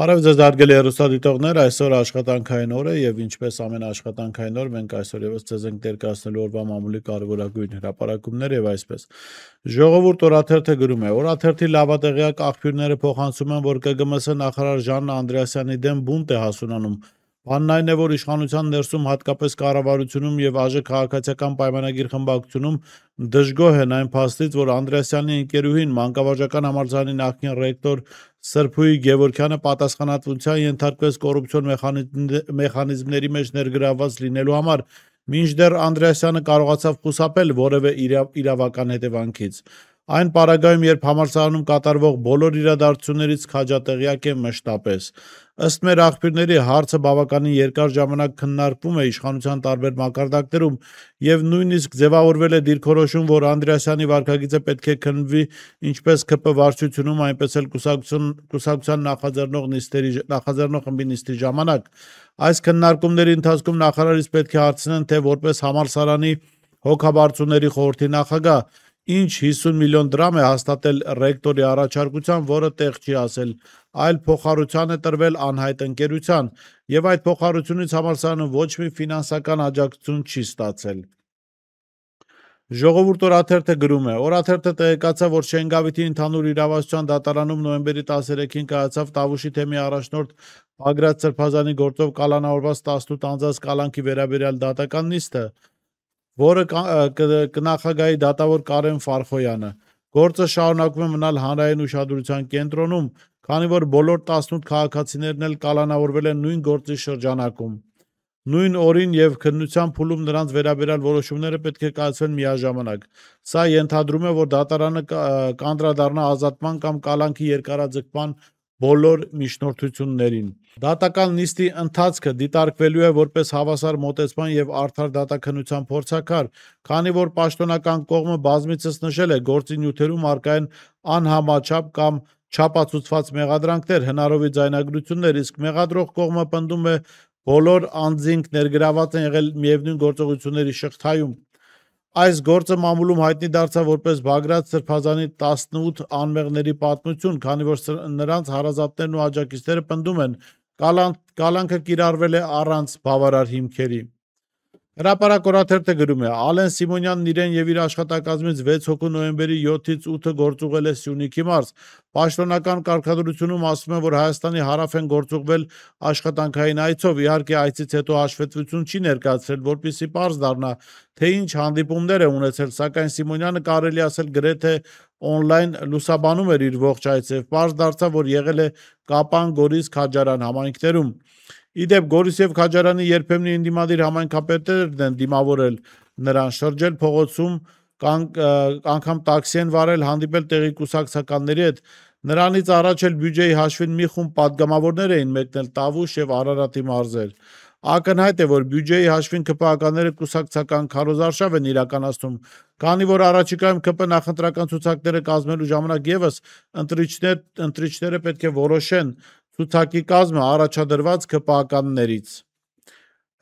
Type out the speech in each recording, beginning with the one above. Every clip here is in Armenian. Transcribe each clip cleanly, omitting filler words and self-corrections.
Բարև ձեզ հարգելի հեռուստադիտողներ, այսօր աշխատանքային օր է եւ ինչպես ամեն աշխատանքային օր մենք այսօր եւս ձեզ ենք ներկայացնելու օրվա մամուլի կարևորագույն հրապարակումներ եւ այսպես։ Ժողովուրդ օրաթերթը գրում է. Օրաթերթի լավատեղյակ աղբյուրները փոխանցում են, որ ԿԳՄՍ նախարար Ժաննա Անդրեասյանի դեմ բունտ է հասունանում։ Բանն այն է, որ իշխանության ներսում հատկապես կառավարությունում եւ ԱԺ քաղաքացիական պայմանագիր խմբակցությունում դժգոհ են այն փաստից, որ Անդրեասյանի ընկերուհին մանկավարժական համալսարանի նախկին ռեկտոր Սրփուհի Գևորգյանը պատասխանատվության ենթարկվեց կոռուպցիոն մեխանիզմների մեջ ներգրավված լինելու համար, մինչդեռ Անդրեասյանը կարողացավ խուսափել որևէ իրավական հետևանքից։ Այն պարագայում, երբ համալսարանում կատարվող բոլոր իրադարձություններից քաջատեղյակ է մշտապես։ Ըստ մեր աղբյուրների, հարցը բավականին երկար ժամանակ քննարկվում է իշխանության տարբեր մակարդակներում եւ նույնիսկ ձևավորվել է դիրքորոշում, որ Անդրեասյանի վարքագիծը պետք է քննվի ինչպես ԿՊ վարչությունում, այնպես էլ կուսակցության նախաձեռնող խմբի նիստի ժամանակ։ Այս քննարկումների ընթացքում նախարարից պետք է հարցնեն, թե որպես համալսարանի հոգաբարձուների խորհրդի նախագահ ինչ 50 միլիոն դրամ է հաստատել ռեկտորի առաջարկությամբ, որը տեղ չի ասել, այլ փոխառության է տրվել անհայտ ընկերության, եւ այդ փոխառությունից համալսարանը ոչ մի ֆինանսական աջակցություն չի ստացել։ Ժողովուրդ օրաթերթը գրում է. Օրաթերթը տեղեկացավ, որ Շենգավիթի ընդհանուր իրավասության դատարանում նոյեմբերի 13-ին կայացավ Տավուշի թեմի առաջնորդ Բագրատ Սրբազանի գործով կալանավորված 18 անձանց կալանքի վերաբերյալ դատական նիստը, որը կնախագահի դատավոր Կարեն Ֆարխոյանը։ Գործը շարունակում է մնալ հանրային ուշադրության կենտրոնում, քանի որ բոլոր 18 քաղաքացիներն էլ կալանավորվել են նույն գործի շրջանակում։ Նույն օրին եւ քննության փուլում նրանց վերաբերյալ որոշումները պետք է կայացվեն միաժամանակ։ Սա ենթադրում է, որ դատարանը կանդրադառնա ազատման կամ կալանքի երկարաձգման բոլոր միջնորդություններին։ Դատական նիստի ընթացքը դիտարկվելու է որպես հավասար մոտեցման եւ արդար դատաքննության փորձաքար, քանի որ պաշտոնական կողմը բազմիցս նշել է գործի նյութերում առկա են անհամաչափ կամ չափածուցված մեղադրանքներ, հնարովի ձայնագրություններ, իսկ մեղադրող կողմը պնդում է բոլոր անձինք ներգրաված են եղել միևնույն գործողությունների շղթայում։ Այս գործը մամուլում հայտնի դարձավ որպես Բագրատ Սրբազանի 18 անմեղների պատմություն, քանի որ նրանց հարազատներն ու աջակիցները պնդում են, կալանքը կիրառվել է առանց բավարար հիմքերի։ Հրապարակ օրաթերթը գրում է. Ալեն Սիմոնյանն իրեն եւ իր աշխատակազմից 6 հոգու նոյեմբերի 7-ից 8-ը գործուղել է Սյունիքի մարզ։ Պաշտոնական կարգադրությունում ասվում է, որ Հայաստանի հարավ են գործուղվել աշխատանքային այցով, իհարկե այցից հետո հաշվետվություն չի ներկայացրել, որպեսզի պարզ դառնա, թե ինչ հանդիպումներ է ունեցել, սակայն Սիմոնյանը կարելի ասել գրեթե օնլայն լուսաբանում էր իր ողջ այցը եւ պարզ դարձավ, որ եղել է Կապան, Գորիս, Քաջարան համայնքներում։ Իդեպ Գորիս եւ Քաջարանի երբեմնի ընդդիմադիր համայնքապետերն են դիմավորել նրան, շրջել փողոցում, անգամ տաքսի են վարել, հանդիպել տեղի կուսակցականների հետ։ Նրանից առաջ էլ բյուջեի հաշվին մի խումբ падգամավորներ էին մեկնել Տավուշ եւ Արարատի մարզեր։ Ակնհայտ է, որ բյուջեի հաշվին ԿՊ-ականները կուսակցական քարոզարշավ են իրականացնում, քանի որ առաջիկայում ԿՊ նախընտրական ցուցակները կազմելու ժամանակ եւս ընտրիչները պետք է որոշեն ցուցակի կազմը առաջադրված ԿՊ-ականներից։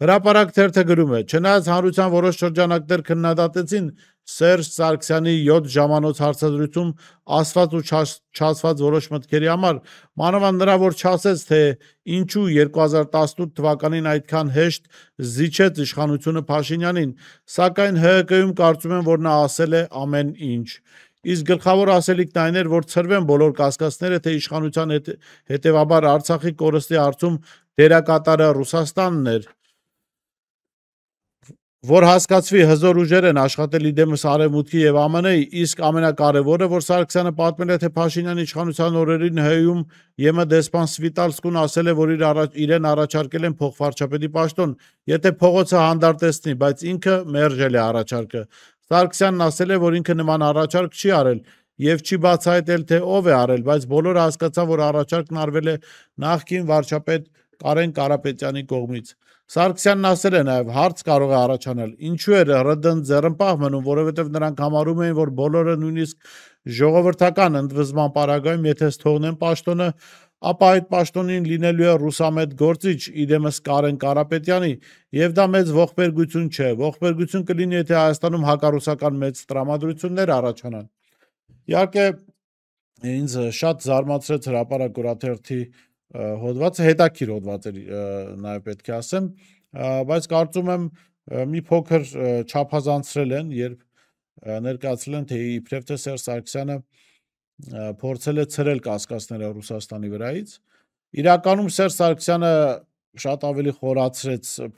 Հրապարակ թերթը գրում է. Չնայած հանրության որոշ շրջանակներ քննադատեցին Սերժ Սարգսյանի 7 ժամանոց հարցազրույցում ասված ու չասված որոշ մտքերի համար, մանավանդ նրա, որ չասեց, թե ինչու 2018 թվականին այդքան հեշտ զիջեց իշխանությունը Փաշինյանին, սակայն ՀՀԿ-ում կարծում են, որ նա ասել է ամեն ինչ։ Իսկ գլխավոր ասելիքն այն էր, որ ցրվեն բոլոր կասկածները, թե իշխանության հետևաբար Արցախի կորստի հարցում դերակատարը Ռուսաստանն էր, որ հասկացվի հզոր ուժեր են աշխատել իդեմս Արևմուտքի եւ ԱՄՆ-ի, իսկ ամենակարևորը, որ Սարգսյանը պատմել է, թե Փաշինյանի իշխանության օրերին ՀՀ-ում ԵՄ դեսպան Սվիտալսկուն ասել է, որ իրեն առաջարկել են փոխվարչապետի պաշտոն, եթե փողոցը հանդարտեցնի, բայց ինքը մերժել է առաջարկը։ Սարգսյանն ասել է, որ ինքը նման առաջարկ չի արել եւ չի բացահայտել, թե ով է արել, բայց բոլորը հասկացան, որ առաջարկն արվել է նախկին վարչապետ Կարեն Կարապետյանի կողմից։ Սարգսյանն ասել է նաև, հարց կարող է առաջանալ, ինչու էր ՌԴ-ն ձեռնպահ մնում, որովհետև նրանք համարում էին, որ բոլորը նույնիսկ ժողովրդական ընդվզման պարագայում, եթե թողնեն պաշտոնը, ապա այդ պաշտոնին լինելու է ռուսամետ գործիչ, իդեմս Կարեն Կարապետյանի, եւ դա մեծ ողբերգություն չէ։ Ողբերգություն կլինի, եթե Հայաստանում հակառուսական մեծ տրամադրություններ առաջանան։ Իհարկե, ինձ շատ զարմացրեց Հրապարակ օրաթերթի հոդվածը հետաքրքիր հոդված էր, նաև պետք է ասեմ, բայց կարծում եմ մի փոքր չափազանցրել են, երբ ներկայացրել են, թե իբրև թե Սերժ Սարգսյանը փորձել է ցրել կասկածները Ռուսաստանի վրայից։ Իրականում Սերժ Սարգսյանը շատ ավելի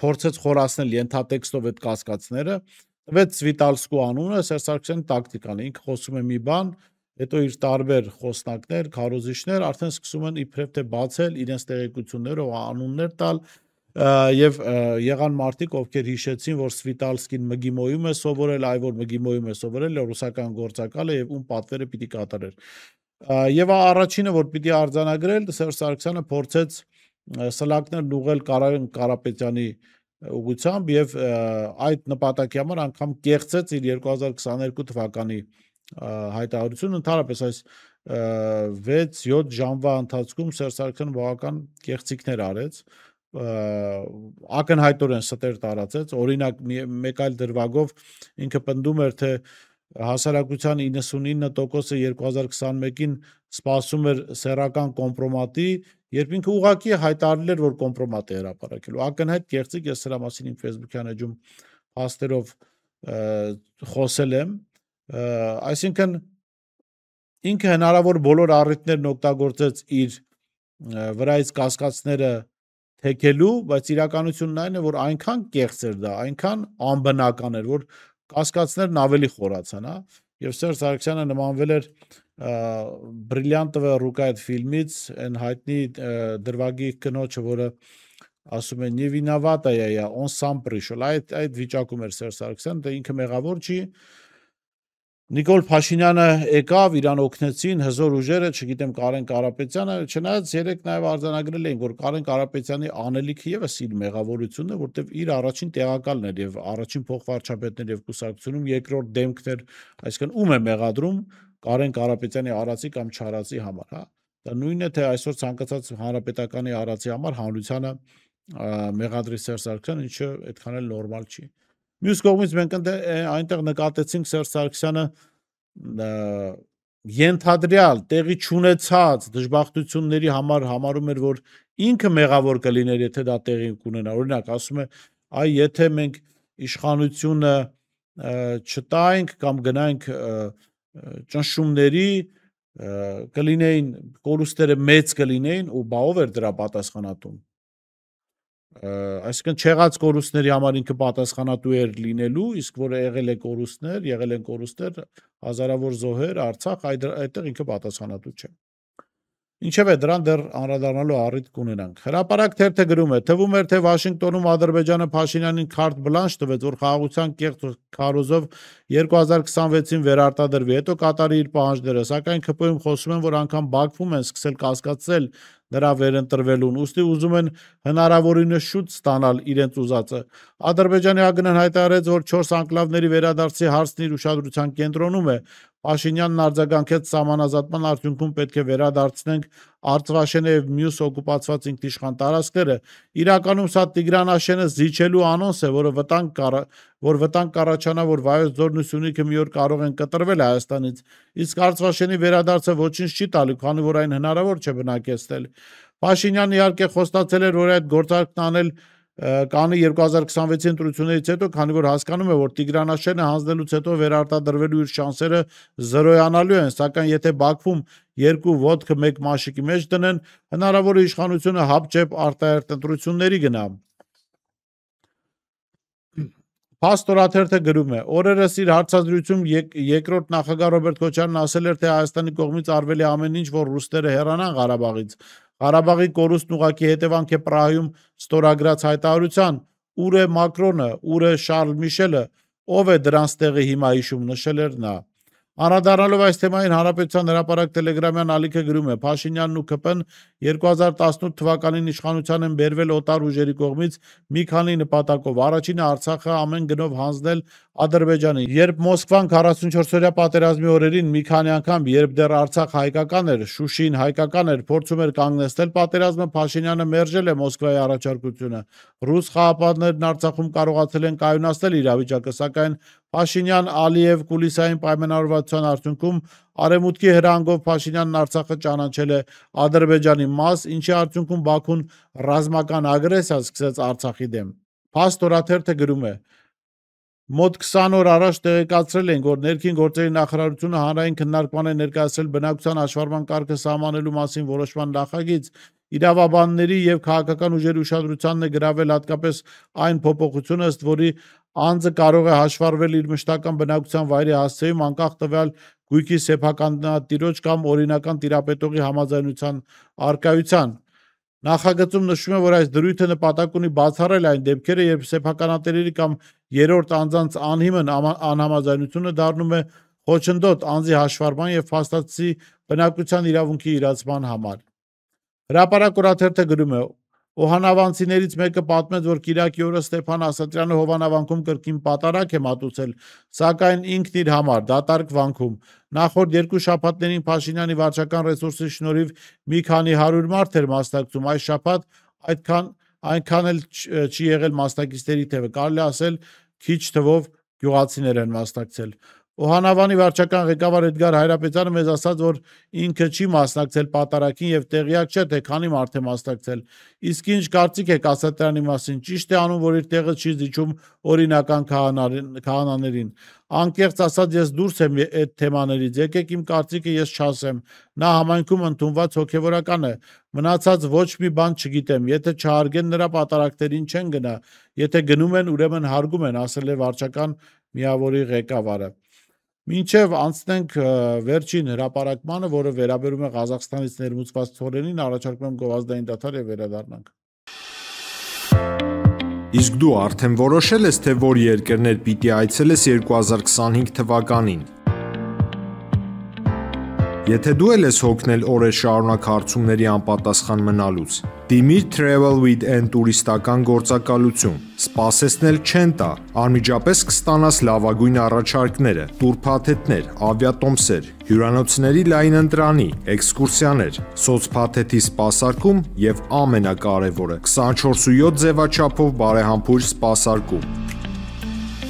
փորձեց խորացնել ենթատեքստով այդ կասկածները, տվեց Սվիտալսկու անունը, Սերժ Սարգսյանի տակտիկան է, ինքը խոսում է մի բան, հետո իր տարբեր խոսնակներ, քարոզիչներ արդեն սկսում են իբրև թե բացել իրենց տեղեկությունները ու անուններ տալ, եւ եղան մարդիկ, ովքեր հիշեցին, որ Սվիտալսկին ՄԳԻՄՈ-ում է սովորել, այ որ ՄԳԻՄՈ-ում է սովորել, ռուսական գործակալ է եւ ում պատվերը պիտի կատարեր։ Եվ առաջինը, որ պիտի արձանագրել, Սերժ Սարգսյանը փորձեց սլակներն ուղղել Կարեն Կարապետյանի ուղղությամբ եւ այդ նպատակի համար անգամ կեղծեց իր 2022 թվականի հայտարարությունը, ընդհանրապես այս 6-7 ժամվա ընթացքում Սերժ Սարգսյանը բավական կեղծիքներ արեց, ակնհայտորեն ստեր տարածեց, օրինակ մեկ այլ դրվագով ինքը պնդում էր, թե հասարակության 99%-ը 2021-ին սպասում էր սեռական կոմպրոմատի, երբ ինքը ուղղակի հայտարարել էր, որ կոմպրոմատ է հրապարակելու։ Ակնհայտ կեղծիք, ես սրա մասին իմ Facebook-յան էջում փաստերով խոսել եմ, այսինքն ինքը հնարավոր բոլոր առիթներն օգտագործեց իր վրայից կասկածները թեքելու, բայց իրականությունն այն է, որ այնքան կեղծ էր դա, այնքան անբնական էր, որ կասկածներն ավելի խորացան, հա, եւ Սերժ Սարգսյանը նմանվել էր Բրիլյանտովը ռուկա այդ ֆիլմից, այն հայտնի դրվագի կնոջը, որը ասում է «Не виноватая я, он сам пришел», այդ վիճակում էր Սերժ Սարգսյանը, դե ինքը մեղավոր չի, Նիկոլ Փաշինյանը եկավ, իրան օգնեցին, հզոր ուժերը, չգիտեմ Կարեն Կարապետյանը, չնայած երեք նաև արձանագրել էին, որ Կարեն Կարապետյանի անելիքը եւս իր մեղավորությունն է, որտեղ իր առաջին տեղակալն էր եւ առաջին փոխվարչապետն էր եւ կուսակցությունում երկրորդ դեմքն էր, այսինքն ում է մեղադրում Կարեն Կարապետյանի արածի կամ չարածի համար, հա։ Դա նույնն է, թե այսօր ցանկացած հանրապետականի արածի համար հանրությանը մեղադրի Սերժ Սարգսյանը, ինչը այդքան էլ նորմալ չի։ Մյուս կողմից մենք այնտեղ նկատեցինք Սերժ Սարգսյանը ենթադրյալ տեղի չունեցած դժբախտությունների համար համարում էր, որ ինքը մեղավոր կլիներ, եթե դա տեղի կունենա։ Օրինակ, ասում է, այ եթե մենք իշխանությունը չտայինք կամ գնայինք ճնշումների, կլինեին կորուստները մեծ կլինեին, ու բա ով էր դրա պատասխանատուն։ Այսինքն չեղած կորուստների համար ինքը պատասխանատու էր լինելու, իսկ որ եղել են կորուստներ, հազարավոր զոհեր, Արցախ, այդտեղ ինքը պատասխանատու չէ։ Ինչևէ, դրան դեռ անդրադառնալու առիթ կունենանք։ Հրապարակ թերթը գրում է. թվում էր, թե Վաշինգտոնում Ադրբեջանը Փաշինյանին քարտ բլանշ տվեց, որ խաղաղության կեղծ քարոզով 2026-ին վերարտադրվի, հետո կատարի իր պահանջները, սակայն ՔՊ-ում խոսում են, որ անգամ Բաքվում են սկսել կասկածել նրա վերընտրվելուն, ուստի ուզում են հնարավորինս շուտ ստանալ իրենց ուզածը։ Ադրբեջանի ԱԳՆ-ն հայտարարեց, որ 4 անկլավների վերադարձի հարցն իր ուշադրության կենտրոնում է։ Փաշինյանն արձագանքեց սահմանազատման արդյունքում պետք է վերադարձնենք Արցվաշենը եւ մյուս օկուպացված ինքնիշխան տարածքները։ Իրականում սա Տիգրան զիջելու անոնս է, որ վտանգ կառաջանա, որ Վայոց ձորն ու Սյունիքը մի օր կարող են կտրվել Հայաստանից։ Իսկ Արցվաշենի վերադարձը ոչինչ չի տալու, քանի որ այն հնարավոր չէ բնակեցնել։ Փաշինյանն իհարկե խոստացել էր, որ այդ գործարքն անել կանի 2026-ի ընտրություններից հետո, քանի որ հասկանում է, որ Տիգրանաշենը հանձնելուց հետո վերարտադրվելու իր շանսերը զրոյանալու են, սակայն եթե Բաքվում 2 ոդկը 1 մաշիկի մեջ դնեն, հնարավոր է իշխանությունը հապճեպ արտահերթ ընտրությունների գնա։ Փաստորաթերթը գրում է. օրերս իր հարցազրույցում երկրորդ նախագահ Ռոբերտ Քոչարյանն ասել էր, թե Հայաստանի կողմից արվել է ամեն ինչ, որ ռուսները հեռանան Ղարաբաղից։ Ղարաբաղի կորուստն ուղղակի հետևանք է Պրահայում ստորագրած հայտարարության, ուր է Մակրոնը, ուր է Շարլ Միշելը, ով է դրանց տեղը հիմա հիշում, նշել էր նա։ Անդրադառնալով այս թեմային Հանրապետության հրապարակ տելեգրամյան ալիքը գրում է. Փաշինյանն ու ԿՊ-ն 2018 թվականին իշխանության են բերվել օտար ուժերի կողմից մի քանի նպատակով։ Առաջինը Արցախը ամեն գնով հանձնել Ադրբեջանին։ Երբ Մոսկվան 44-օրյա պատերազմի օրերին մի քանի անգամ, երբ դեռ Արցախ հայկական էր, Շուշին հայկական էր, փորձում էր կանգնեցնել պատերազմը, Փաշինյանը մերժել է Մոսկվայի առաջարկությունը։ Ռուս խաղապահներն Արցախում կարողացել են կայունացնել իրավիճակը, սակայն Փաշինյան-Ալիև կուլիսային պայմանավորվածության արդյունքում Արևմուտքի հրահանգով Փաշինյանն Արցախը ճանաչել է Ադրբեջանի մաս, ինչի արդյունքում Բաքուն ռազմական ագրեսիա սկսեց Արցախի դեմ։ Փաստ օրաթերթը գրում է. Մոտ 20 օր առաջ տեղեկացրել ենք, որ ներքին գործերի նախարարությունը հանրային քննարկման է ներկայացրել բնակության հաշվառման կարգը սահմանելու մասին որոշման նախագիծ, իրավաբանների եւ քաղաքական ուժերի ուշադրությանն է գրավել հատկապես այն փոփոխությունը, ըստ որի անձը կարող է հաշվառվել իր մշտական բնակության վայրի հասցեում անկախ տվյալ գույքի սեփականատիրոջ կամ օրինական տիրապետողի համաձայնության առկայության։ Նախագծում նշվում է, որ այս դրույթը նպատակ ունի բացառել այն դեպքերը, երբ սեփականատերերի կամ երրորդ անձանց անհիմն անհամաձայնությունը դառնում է խոչընդոտ անձի հաշվառման եւ փաստացի բնակության իրավունքի իրացման համար։ Հրապարակ օրաթերթը գրում է. Օհանավանցիներից մեկը պատմեց, որ Կիրակի օրը Ստեփան Ասատրյանը Հովանավանքում կրկին պատարակ է մատուցել, սակայն ինքն իր համար դատարկ վանքում։ Նախորդ 2 շաբաթներին Փաշինյանի վարչական ռեսուրսի շնորհիվ մի քանի 100 մարդ էր մասնակցում, այս շաբաթ այնքան էլ չի եղել մասնակիցների թիվը, կարելի ասել քիչ թվով գյուղացիներ են մասնակցել։ Օհանավանի վարչական ղեկավար Էդգար Հայրապետյանը մեզ ասաց, որ ինքը չի մասնակցել պատարակին եւ տեղյակ չէ, թե քանի մարդ է մասնակցել։ Իսկ ինչ կարծիք եք Ասատրյանի մասին, ճիշտ է անում, որ իր տեղը չի զիջում օրինական քահանաներին։ Անկեղծ ասած, ես դուրս եմ այդ թեմաներից, եկեք իմ կարծիքը ես չասեմ։ Նա համայնքում ընդունված հոգևորական է։ Մնացած ոչ մի բան չգիտեմ, եթե չհարգեն նրա պատարակներին չեն գնա, եթե գնում են, ուրեմն հարգում են, ասել է վարչական միավորի ղեկավարը։ Մինչև անցնենք վերջին հրապարակմանը, որը վերաբերում է Ղազախստանից ներմուծված ցորենին, առաջարկում եմ գովազդային դադար եւ վերադառնանք։ Իսկ դու արդեն որոշել ես, թե որ երկրներ պիտի այցելես 2025 թվականին։ Եթե դու ես հոգնել օրեր շարունակ հարցումների անպատասխան մնալուց, դիմիր Travel with N տուրիստական գործակալություն, սպասեցնել չեն տա, անմիջապես կստանաս լավագույն առաջարկները, տուրփաթեթներ, ավիատոմսեր, հյուրանոցների լայն ընտրանի, էքսկուրսիաներ, սոցփաթեթի սպասարկում եւ ամենակարևորը 24/7 ձևաչափով բարեհամբույր սպասարկում։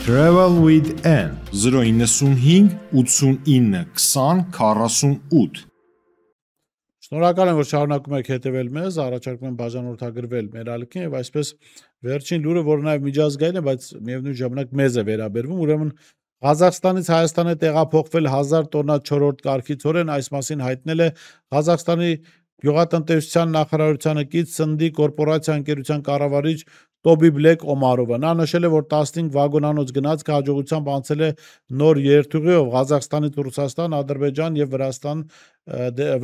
Travel with N 095 89 20 48 Շնորհակալ եմ, որ շարունակում եք հետևել մեզ, առաջարկում եմ բաժանորդագրվել մեր ալիքին եւ այսպես վերջին լուրը, որը նաեւ միջազգային է, բայց միևնույն ժամանակ մեզ է վերաբերվում, ուրեմն Ղազախստանից Հայաստան է տեղափոխվել 1000 տոննա 4-րդ կարգի ցորեն, այս մասին հայտնել է Ղազախստանի գյուղատնտեսության նախարարությանը կից Սնդի կորպորացիա ընկերության կառավարիչ Տոբիբլեք Օմարովը։ Նա նշել է, որ 15 վագոնանոց գնացքը հաջողությամբ անցել է նոր երթուղիով Ղազախստանից Ռուսաստան, Ադրբեջան եւ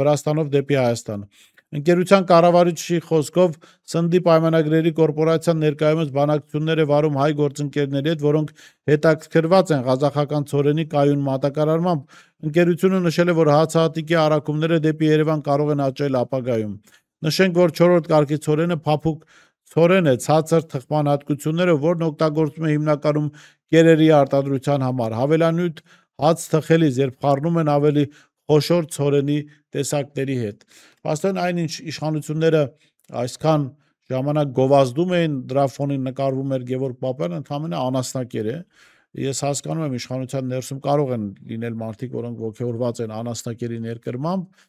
Վրաստանով դեպի Հայաստան։ Ընկերության կառավարիչի խոսքով Սնդի պայմանագրերի կորպորացիան ներկայումս բանակցություններ է վարում հայ գործընկերների հետ, որոնք հետաքրքրված են ղազախական ցորենի կայուն մատակարարմամբ։ Ընկերությունը նշել է, որ հացահատիկի առաքումները դեպի Երևան կարող են աճել ապագայում։ Նշենք, որ 4-րդ կարգի ցորենը փափուկ ցորեն է ցածր թխման հատկությունները, որն օգտագործվում է հիմնականում կերերի արտադրության համար։ Հավելանյութ հաց թխելիս, երբ խառնում են ավելի խոշոր ցորենի տեսակների հետ։ Փաստորեն այնինչ իշխանությունները այսքան ժամանակ գովազդում էին, դրա ֆոնին նկարվում էր Գևորգ Պապյանը, ընդհանրապես անասնակեր է։ Ես հասկանում եմ, իշխանության ներսում կարող են լինել մարդիկ, որոնք ոգևորված են անասնակերի ներկրմամբ,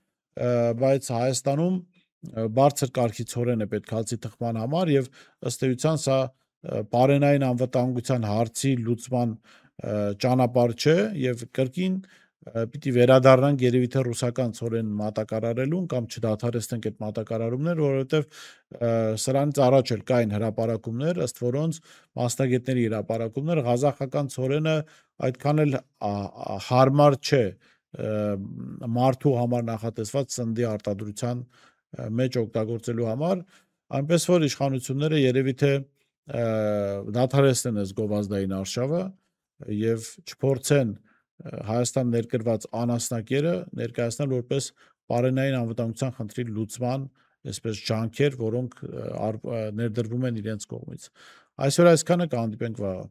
բայց Հայաստանում բարձր կարգի ցորեն է պետք հացի թխման համար եւ ըստ էության սա բարենային անվտանգության հարցի լուծման ճանապարհ չէ եւ կրկին պիտի վերադառնանք երևի թե ռուսական ցորեն մատակարարելուն կամ չդադարեցնենք այդ մատակարարումները, որովհետեւ սրանից առաջ էլ կային հրապարակումներ, ըստ որոնց մասնագետների հրապարակումներ ղազախական ցորենը այդքան էլ հարմար չէ մարդու համար նախատեսված սնդի արտադրության մեջ օգտագործելու համար, այնպես որ իշխանությունները երևի թե դադարեցնեն այս գովազդային արշավը եւ չփորձեն Հայաստան ներկրված անասնակերը ներկայացնել որպես բարենային անվտանգության խնդրի լուծման այսպես ջանքեր, որոնք ներդրվում են իրենց կողմից։ Այսօր այսքանը, կհանդիպենք վաղը։